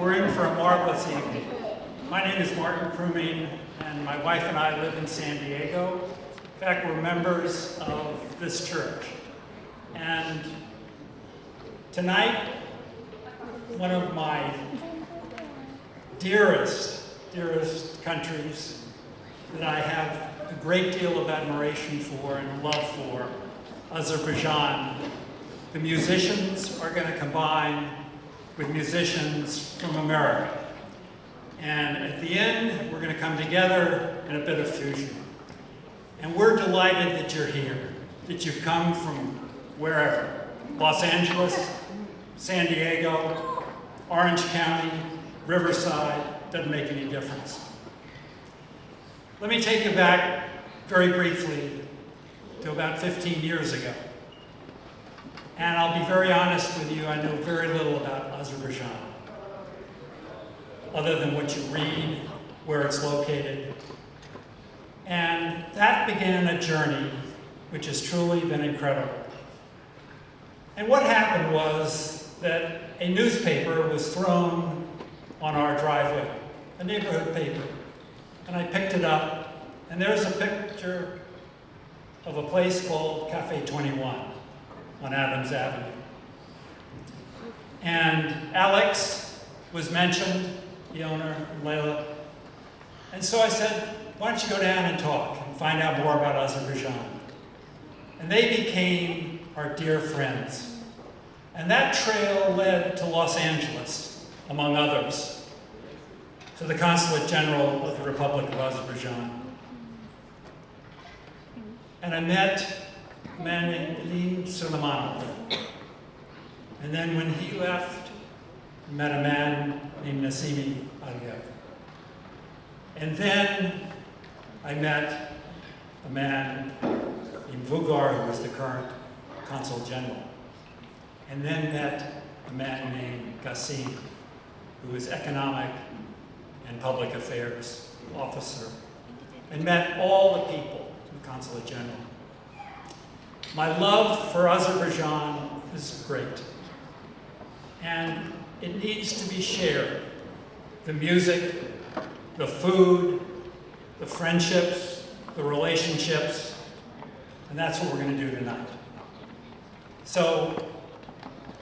We're in for a marvelous evening. My name is Martin Kruming, and my wife and I live in San Diego. In fact, we're members of this church. And tonight, one of my dearest countries that I have a great deal of admiration for and love for, Azerbaijan. The musicians are going to combine with musicians from America. And at the end, we're going to come together in a bit of fusion. And we're delighted that you're here, that you've come from wherever. Los Angeles, San Diego, Orange County, Riverside, doesn't make any difference. Let me take you back very briefly to about 15 years ago. And I'll be very honest with you, I know very little about Azerbaijan, other than what you read, where it's located. And that began a journey which has truly been incredible. And what happened was that a newspaper was thrown on our driveway, a neighborhood paper. And I picked it up, and there's a picture of a place called Cafe 21 on Adams Avenue. And Alex was mentioned, the owner, Layla. And so I said, why don't you go down and talk and find out more about Azerbaijan? And they became our dear friends. And that trail led to Los Angeles, among others, to the Consulate General of the Republic of Azerbaijan. And I met a man named Lee Suleimanov. And then when he left, I met a man named Nassimi Aliyev. And then I met a man named Vugar, who was the current Consul General. And then met a man named Gassim, who was economic and public affairs officer. And met all the people in the Consulate General. My love for Azerbaijan is great. And it needs to be shared. The music, the food, the friendships, the relationships, and that's what we're going to do tonight. So,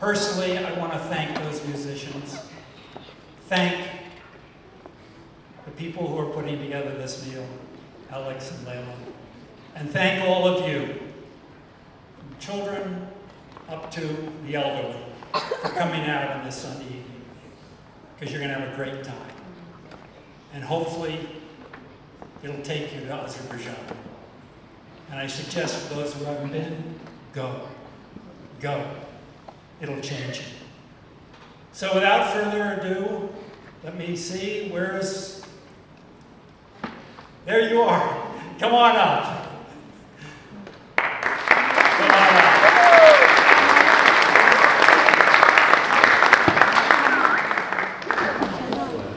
personally, I want to thank those musicians, thank the people who are putting together this meal, Alex and Layla, and thank all of you, from children up to the elderly, for coming out on this Sunday evening, because you're going to have a great time. And hopefully, it'll take you to Azerbaijan. And I suggest for those who haven't been, go. Go. It'll change you. So without further ado, let me see, there you are. Come on up. Come on up.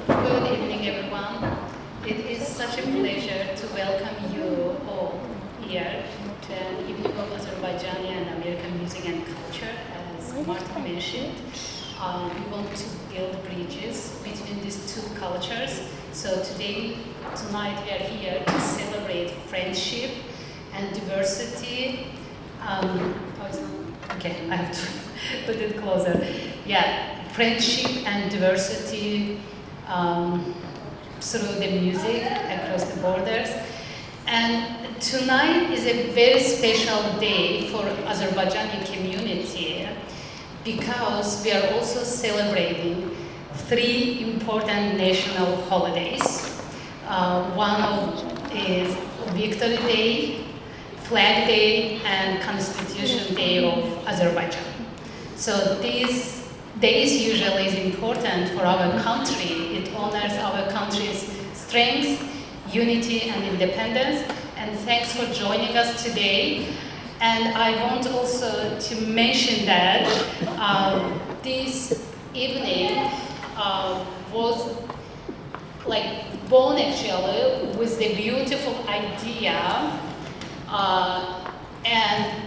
Good evening, everyone. It is such a pleasure to welcome you all here to an evening of Azerbaijani and American music and culture. As Martin mentioned, we want to build bridges between these two cultures. So tonight we are here to celebrate friendship and diversity. Okay, I have to put it closer. Yeah, friendship and diversity through the music across the borders. And tonight is a very special day for Azerbaijani community because we are also celebrating 3 important national holidays. One is Victory Day, Flag Day, and Constitution Day of Azerbaijan. So these days usually is important for our country. It honors our country's strength, unity, and independence. And thanks for joining us today. And I want also to mention that this evening was born actually with the beautiful idea and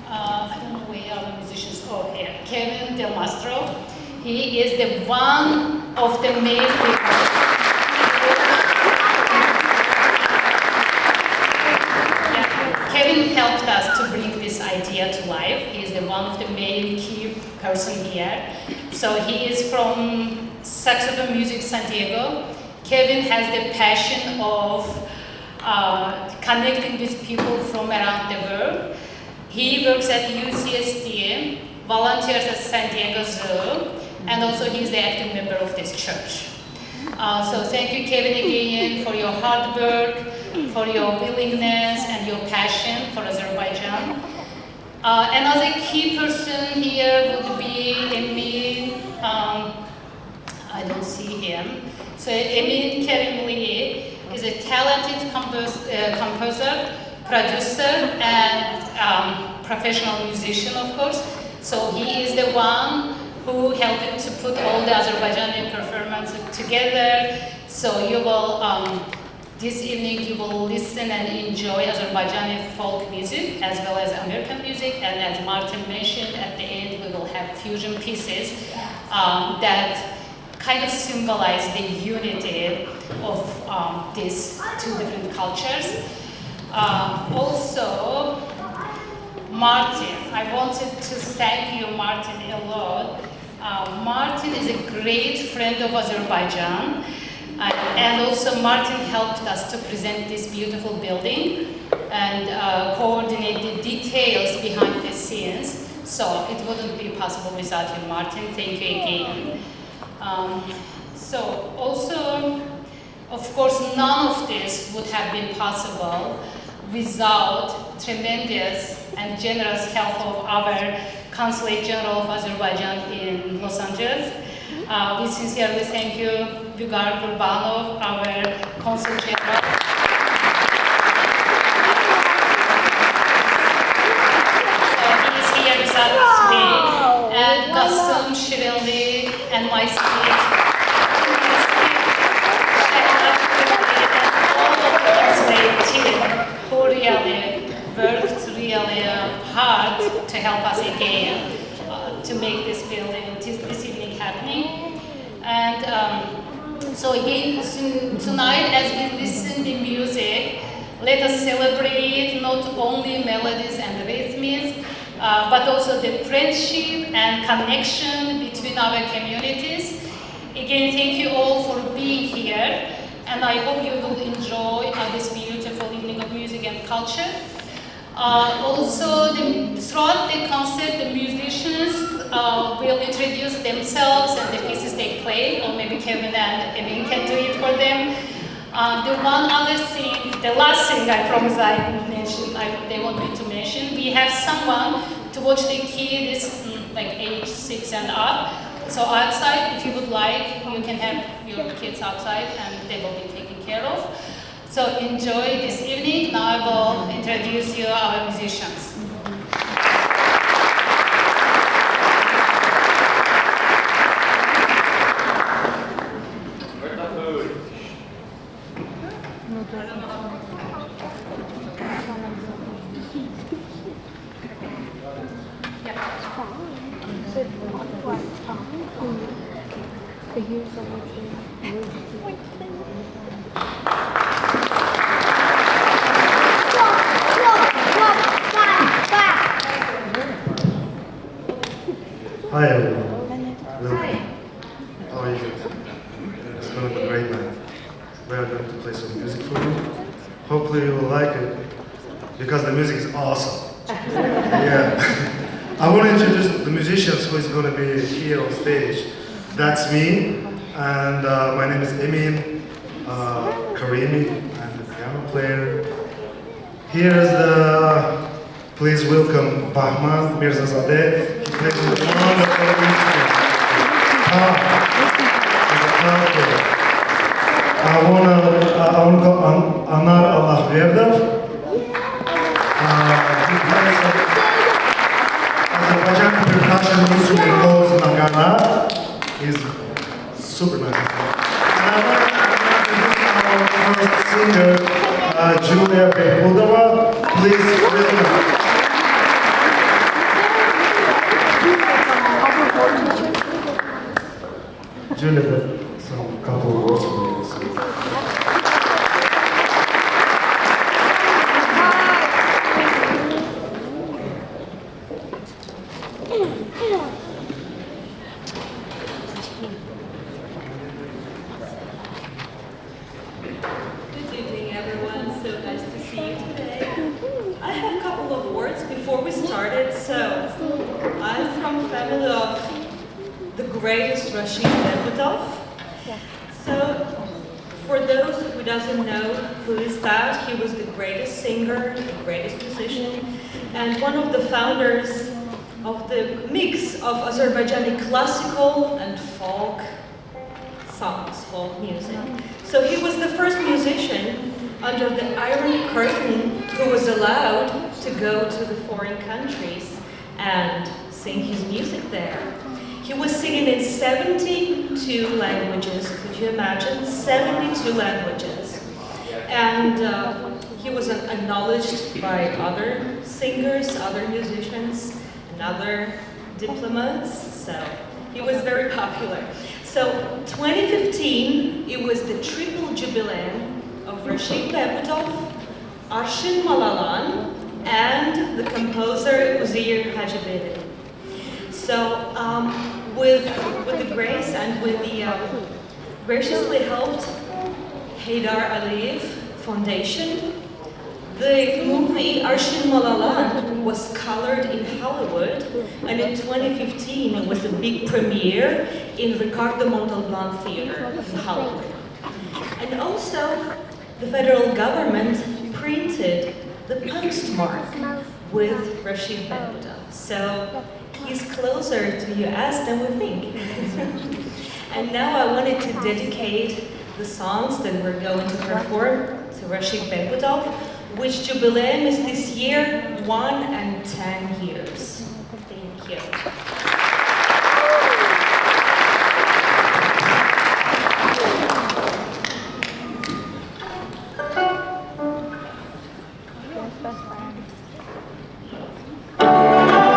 I don't know where our musicians are here. Kevin Del Mastro, He is the one of the main people. Kevin helped us to bring this idea to life. He is the one of the main key person here. So he is from Saxophone Music San Diego. Kevin has the passion of connecting with people from around the world. He works at UCSD, volunteers at San Diego Zoo, and also he's the active member of this church. So thank you, Kevin, again, for your hard work, for your willingness and your passion for Azerbaijan. Another key person here would be Emin, I don't see him. So Emin Kerimli is a talented composer, producer, and professional musician, of course. So he is the one who helped to put all the Azerbaijani performances together. So you will, this evening you will listen and enjoy Azerbaijani folk music as well as American music. And as Martin mentioned, at the end we will have fusion pieces that kind of symbolize the unity of these two different cultures. Also, Martin, I wanted to thank you, Martin, a lot. Martin is a great friend of Azerbaijan, and also Martin helped us to present this beautiful building and coordinate the details behind the scenes. So it wouldn't be possible without you, Martin. Thank you again. So also, of course, none of this would have been possible without tremendous and generous help of our Consulate General of Azerbaijan in Los Angeles. We sincerely thank you, Uzeyir Hajibayli, our Consul General. So he is here with us today, and Gasım Şirinli and myself. Who really worked really hard to help us again to make this building, this evening happening. And so again, tonight as we listen to music, let us celebrate not only melodies and rhythms, but also the friendship and connection between our communities. Again, thank you all for being here. And I hope you will enjoy this beautiful evening of music and culture. Also, throughout the concert, the musicians will introduce themselves and the pieces they play, or maybe Kevin and Emin can do it for them. The one other thing, the last thing I promise I mentioned, they want me to mention, we have someone to watch the kids like age 6 and up. So outside, if you would like, you can have your kids outside and they will be taken care of. So enjoy this evening. Now I will introduce you our musicians. Hi everyone. Welcome. How are you doing? It's going to be a great night. We are going to play some music for you. Hopefully you will like it because the music is awesome. Yeah. I want to introduce the musicians who is going to be here on stage. That's me, and my name is Emin Karimi. I'm the piano player. Here's the, please welcome Bahman Mirzazadeh. He plays a wonderful instrument. He's a piano player. I want to go Anar Allahverdov. He plays Azerbaijani percussion instrument called Nagana. He's super nice. And I want to introduce our first singer, Uzeyir Behbudov. Please welcome. Julia got some couple of words for me. So. Good evening, everyone. So nice to see you today. I have a couple of words before we started. So, I'm from a family of the greatest Rashid Behbudov. So, for those who doesn't know who is that, he was the greatest singer, the greatest musician, and one of the founders of the mix of Azerbaijani classical and folk songs, folk music. So he was the first musician under the Iron Curtain who was allowed to go to the foreign countries and sing his music there. He was singing in 72 languages, could you imagine? 72 languages. And he was acknowledged by other singers, other musicians, and other diplomats, so he was very popular. So 2015, it was the triple jubilee of Rashid Behbudov, Arshin Malalan, and the composer Uzeyir Hajibayli. So with the grace and with the graciously helped Haydar Aliyev Foundation, the movie Arshin Malalan was colored in Hollywood, and in 2015 it was a big premiere in Ricardo Montalban Theater in Hollywood. And also, the federal government printed the postmark with Rashid Behbudov. So he's closer to US than we think. And now I wanted to dedicate the songs that we're going to perform to Rashid Behbudov, which jubileum is this year 1 and 10 years. Thank you. Thank you.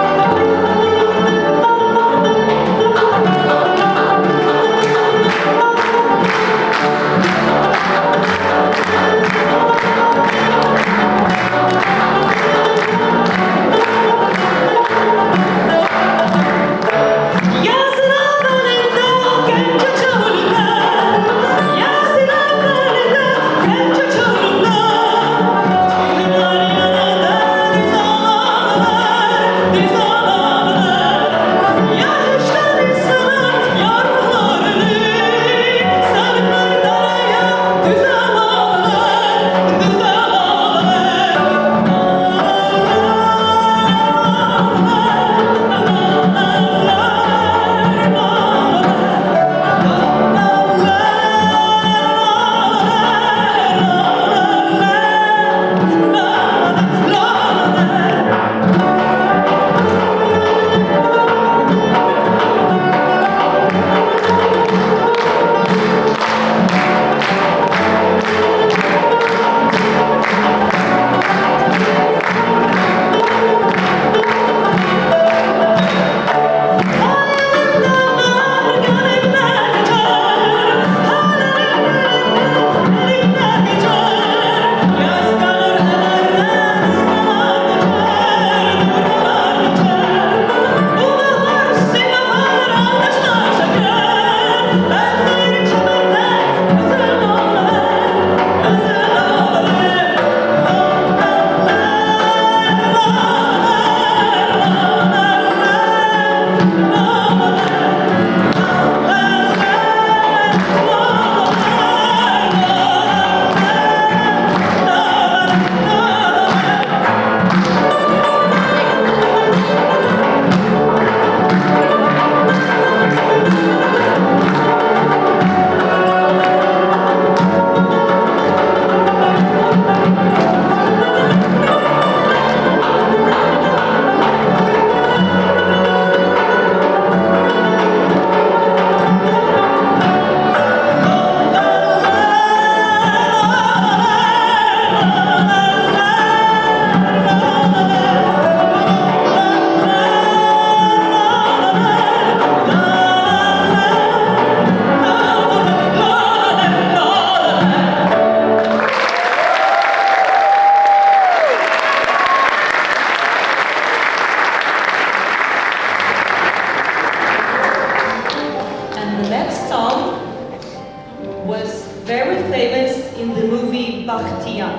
Mavi Bakhtiyan.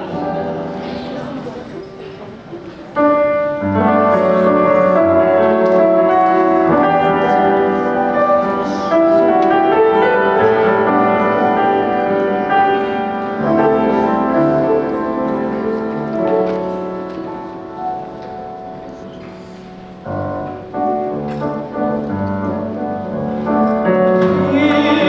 Bir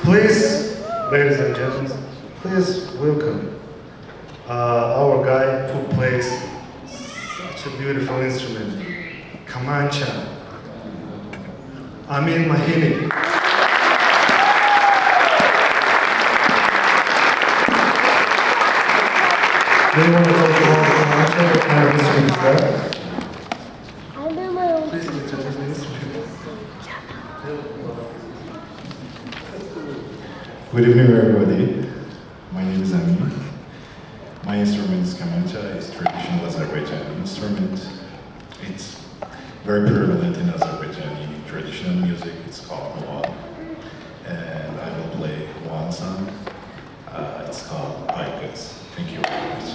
Please, ladies and gentlemen, please welcome our guy who plays such a beautiful instrument, Kamancha. Amin Mahini. Do you want to talk about the Kamancha? What kind of instrument is that? Please introduce the instrument. Good evening, everybody. My name is Amin. My instrument is kamancha. It's traditional Azerbaijani instrument. It's very prevalent in Azerbaijani traditional music. It's called Mawal. And I will play one song. It's called Aikas. Thank you very much.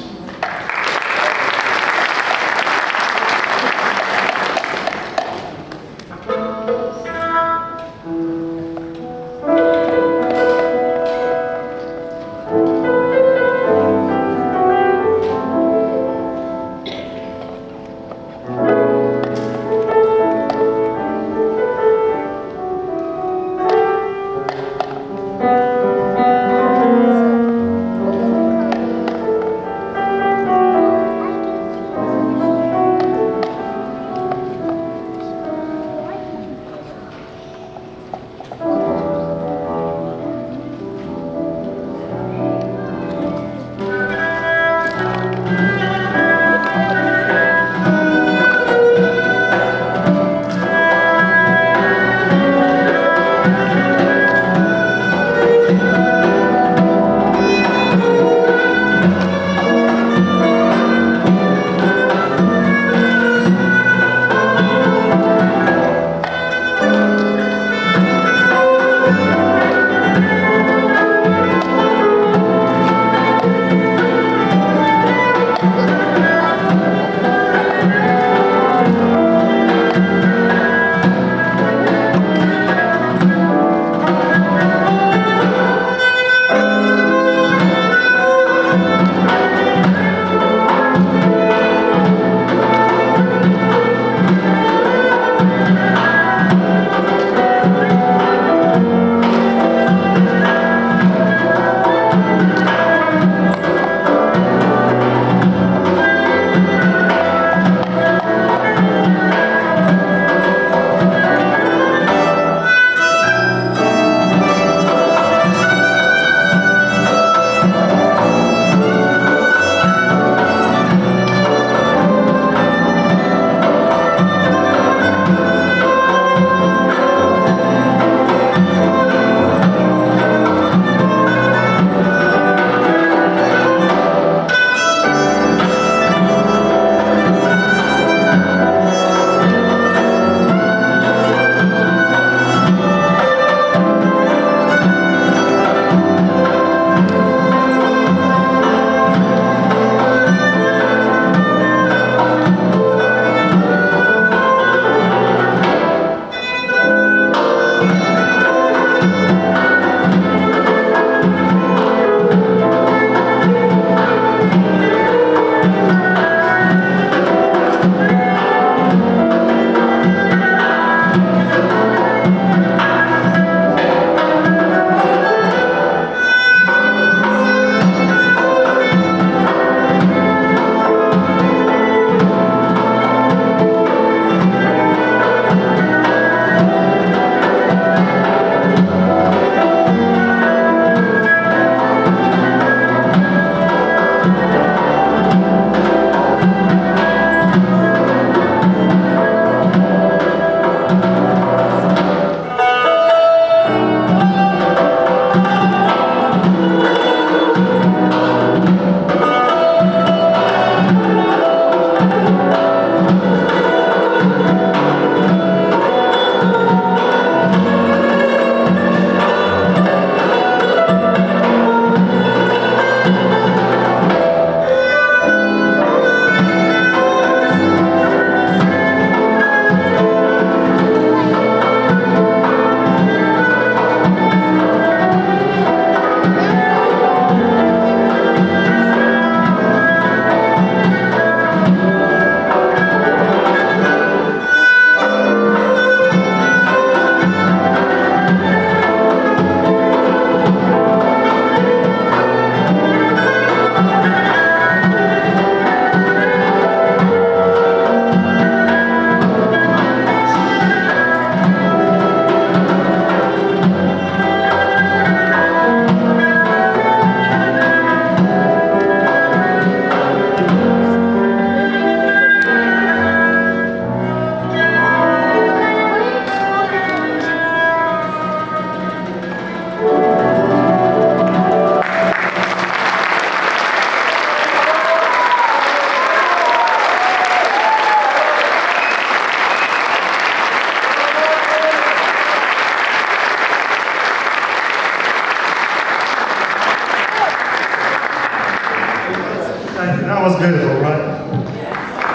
That was beautiful, right?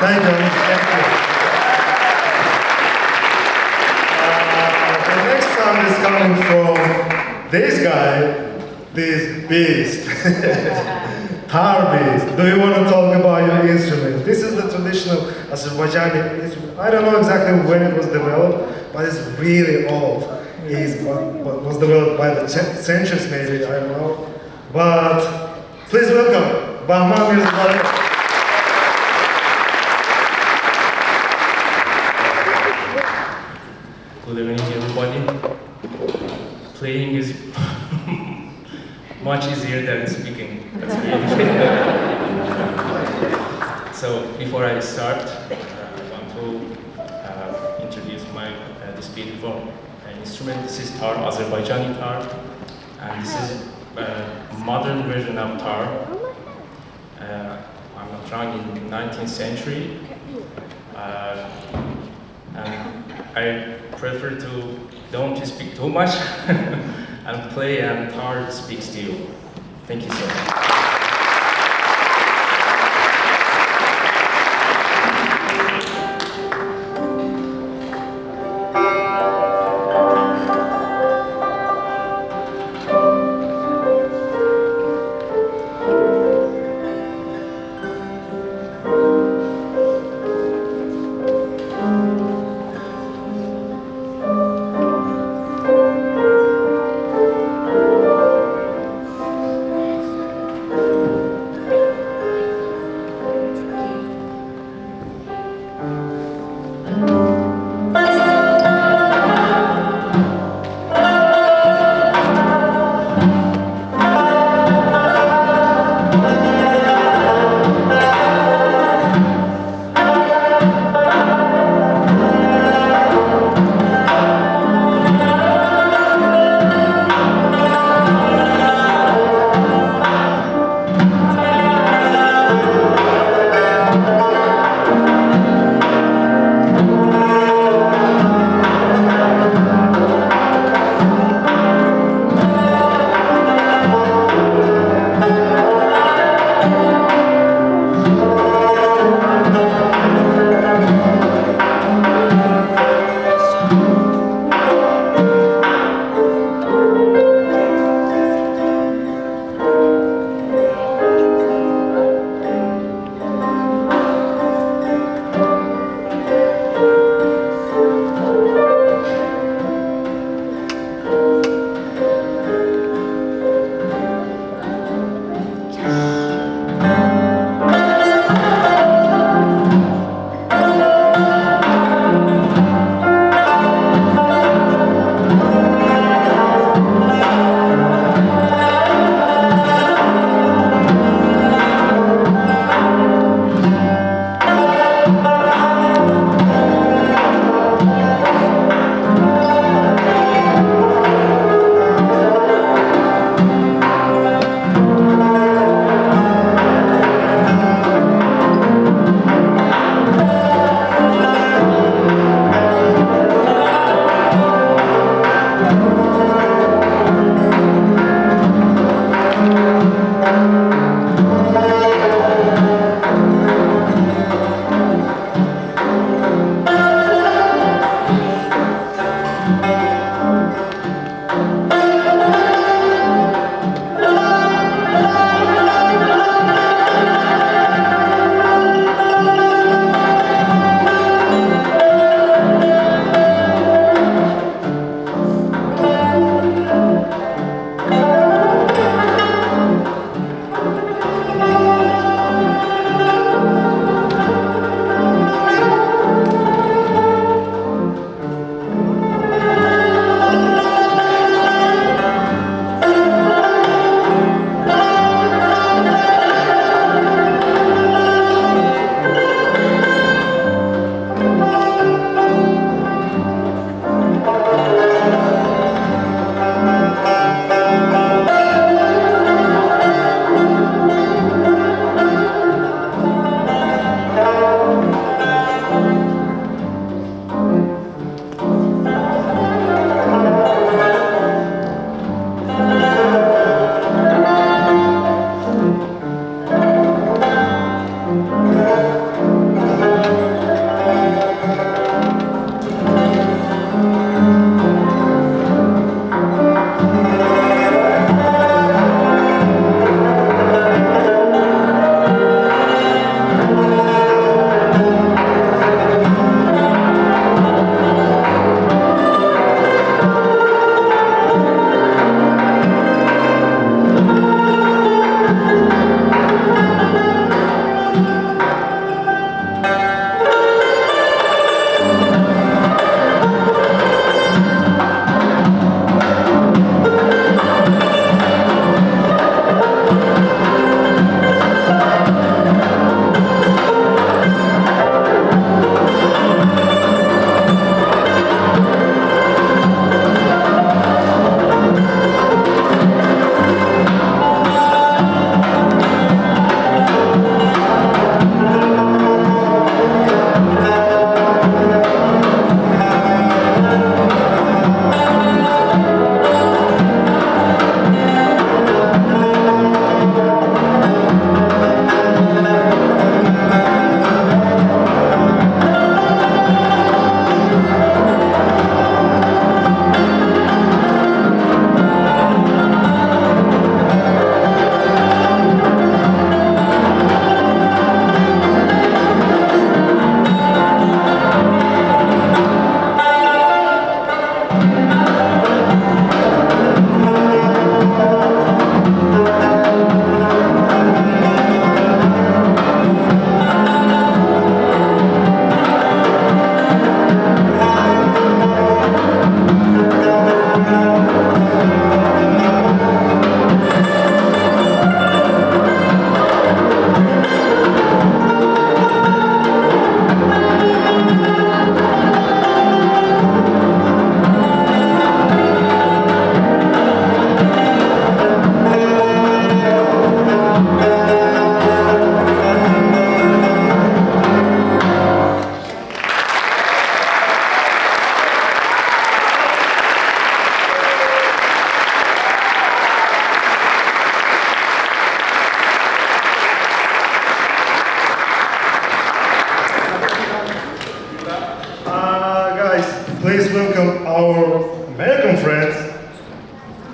Thank you. Thank you. The next sound is coming from this guy, this beast. Tar beast. Do you want to talk about your instrument? This is the traditional Azerbaijani instrument. I don't know exactly when it was developed, but it's really old. It was developed by the centuries, maybe, I don't know. But please welcome Bahman Music Director. Good evening, everybody. Playing is much easier than speaking. That's really So before I start, I want to introduce this beautiful instrument. This is tar, Azerbaijani tar, and this is a modern version of tar. I'm not wrong, in the 19th century. And I prefer to don't speak too much and play, and tar speaks to you. Thank you so much.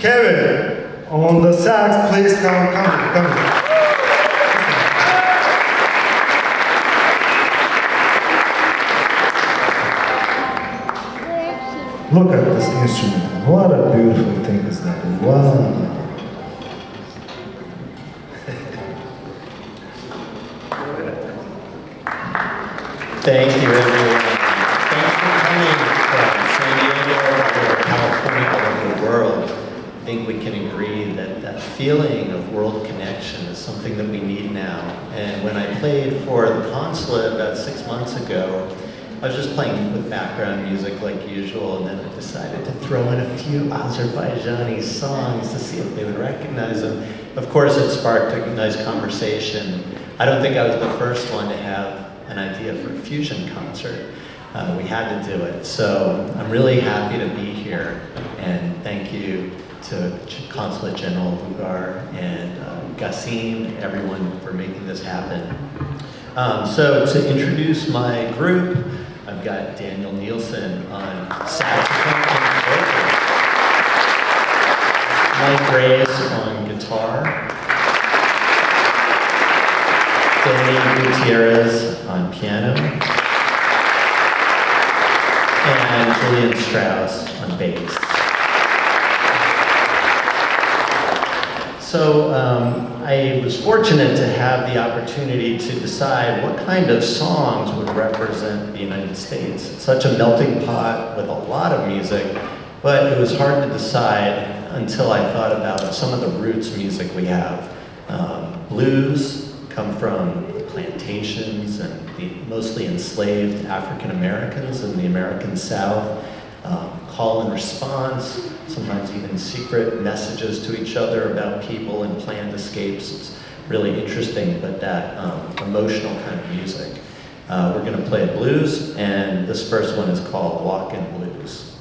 Kevin, on the sax, please come. Look at this instrument. What a beautiful thing is that. Wow. Thank you, everyone. Thanks for coming from San Diego or California, all over the world. I think we can agree that that feeling of world connection is something that we need now. And when I played for the Consulate about 6 months ago, I was just playing with background music like usual, and then I decided to throw in a few Azerbaijani songs to see if they would recognize them. Of course, it sparked a nice conversation. I don't think I was the first one to have an idea for a fusion concert. We had to do it. So I'm really happy to be here, and thank you to Consulate General of Azerbaijan and Gassim, everyone for making this happen. So to introduce my group, I've got Daniel Nielsen on saxophone and vocals, Mike Reyes on guitar, Danny Gutierrez on piano, and Julian Strauss on bass. So I was fortunate to have the opportunity to decide what kind of songs would represent the United States. It's such a melting pot with a lot of music, but it was hard to decide until I thought about some of the roots music we have. Blues come from plantations and the mostly enslaved African Americans in the American South. Call and response, sometimes even secret messages to each other about people and planned escapes. It's really interesting, but that emotional kind of music. We're going to play a blues, and this first one is called Walkin' Blues.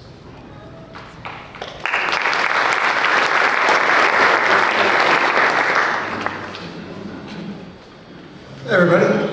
Hey, everybody.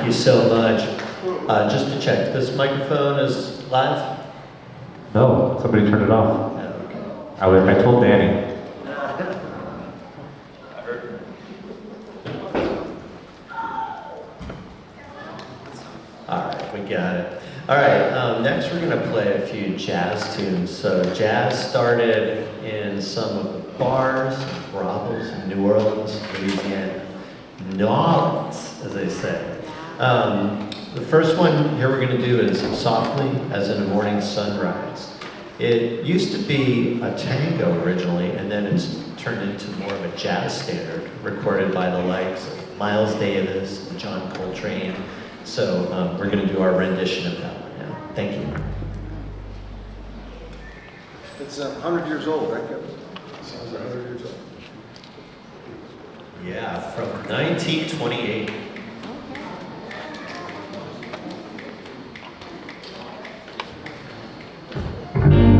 you so much. Just to check, this microphone is live? No, somebody turned it off. Oh, okay. I told Danny. All right, we got it. All right, next we're gonna play a few jazz tunes. So jazz started in some of the bars, and brothels in New Orleans, Louisiana. New Orleans, as they say. The first one here we're gonna do is Softly as in a Morning Sunrise. It used to be a tango originally, and then it's turned into more of a jazz standard, recorded by the likes of Miles Davis and John Coltrane. So we're going to do our rendition of that one now. Thank you. It's 100 years old, right, Kevin? Sounds 100 years old. Yeah, from 1928. Thank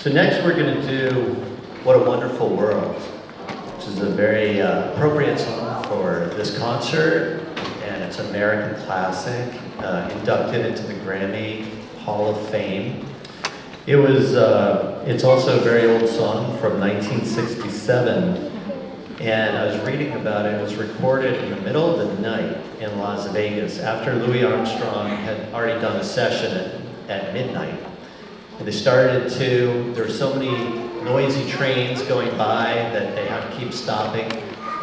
So next we're going to do What a Wonderful World, which is a very appropriate song for this concert, and it's an American classic, inducted into the Grammy Hall of Fame. It's also a very old song from 1967, and I was reading about it. It was recorded in the middle of the night in Las Vegas after Louis Armstrong had already done a session at midnight. And they started there were so many noisy trains going by that they had to keep stopping.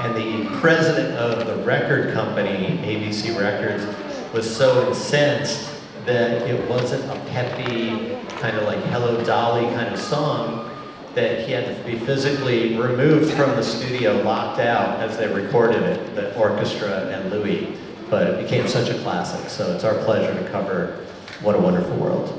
And the president of the record company, ABC Records, was so incensed that it wasn't a peppy, kind of like Hello Dolly kind of song, that he had to be physically removed from the studio, locked out as they recorded it, the orchestra and Louis. But it became such a classic, so it's our pleasure to cover What a Wonderful World.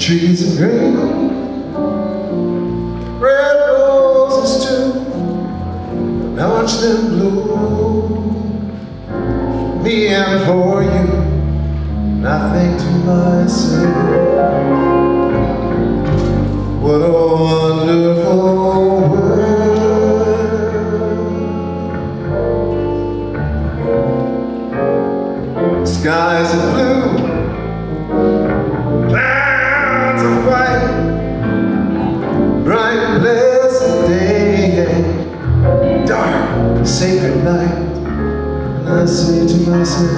Trees of green, red roses too. I watch them bloom for me and for you. And I think to myself, what a wonderful world. Skies are blue, bright, blessed day, dark, sacred night, and I say to myself,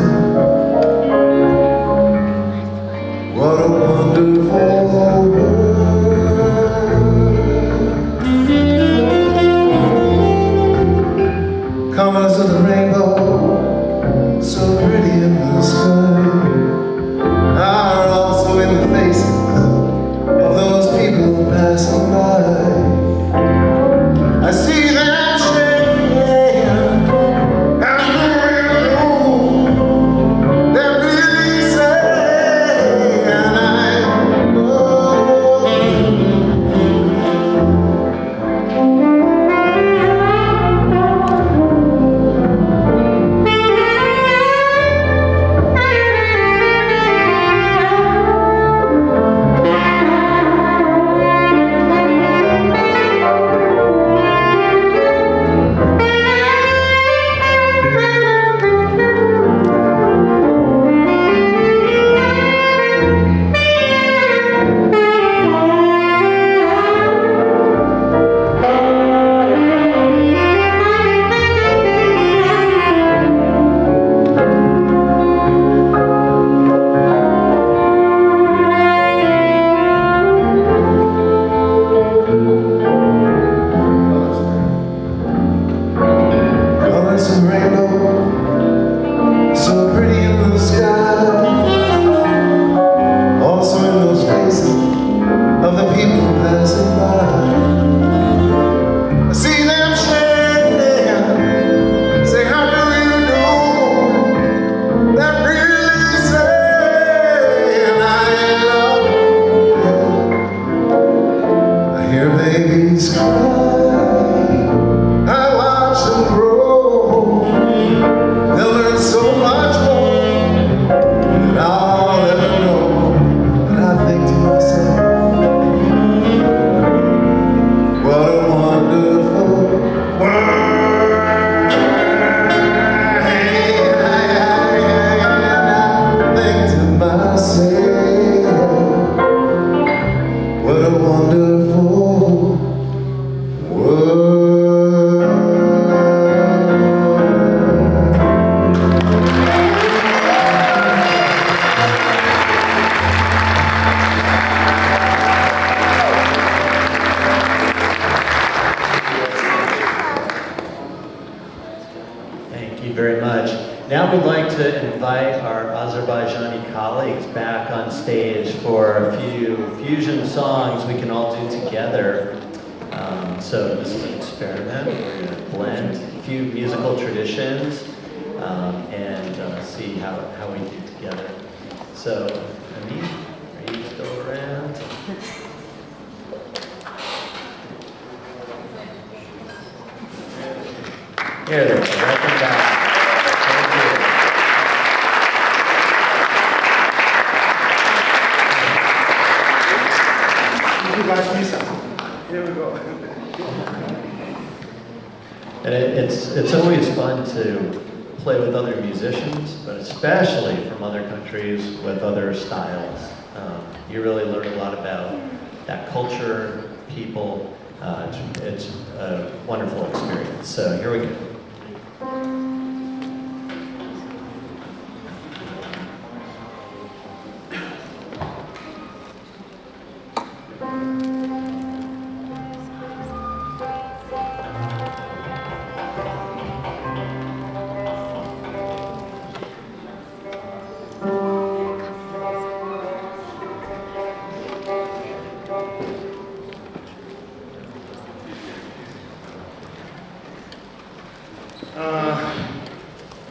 what a wonderful world. Colors of the rainbow, so pretty in the sky, are also in the faces of those people passing by. I see them shaking, and they're really saying, I know. Now we'd like to invite our Azerbaijani colleagues back on stage for a few fusion songs we can all do together. So this is an experiment. We're going to blend a few musical traditions and see how we do together. So, Amin, are you still around? Here they are. Welcome back. You guys miss us. Here we go. And it's always fun to play with other musicians, but especially from other countries with other styles. You really learn a lot about that culture, people. It's a wonderful experience. So here we go.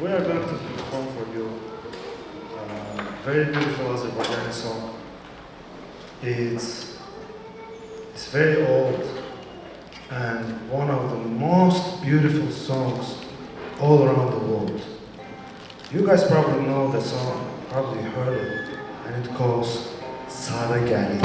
We are going to perform for you a very beautiful Azerbaijani song. It's very old and one of the most beautiful songs all around the world. You guys probably know the song, probably heard it, and it goes Azerbaijani.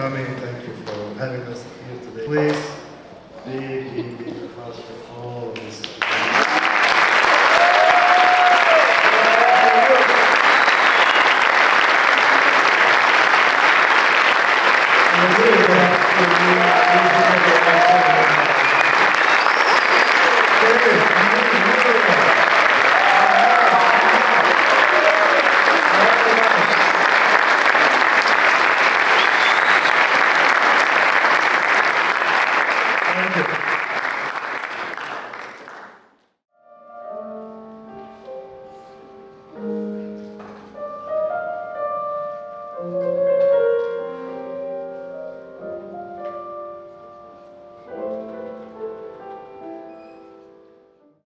coming. Thank you for having us here today. Please, big applause for all of this. Thank you.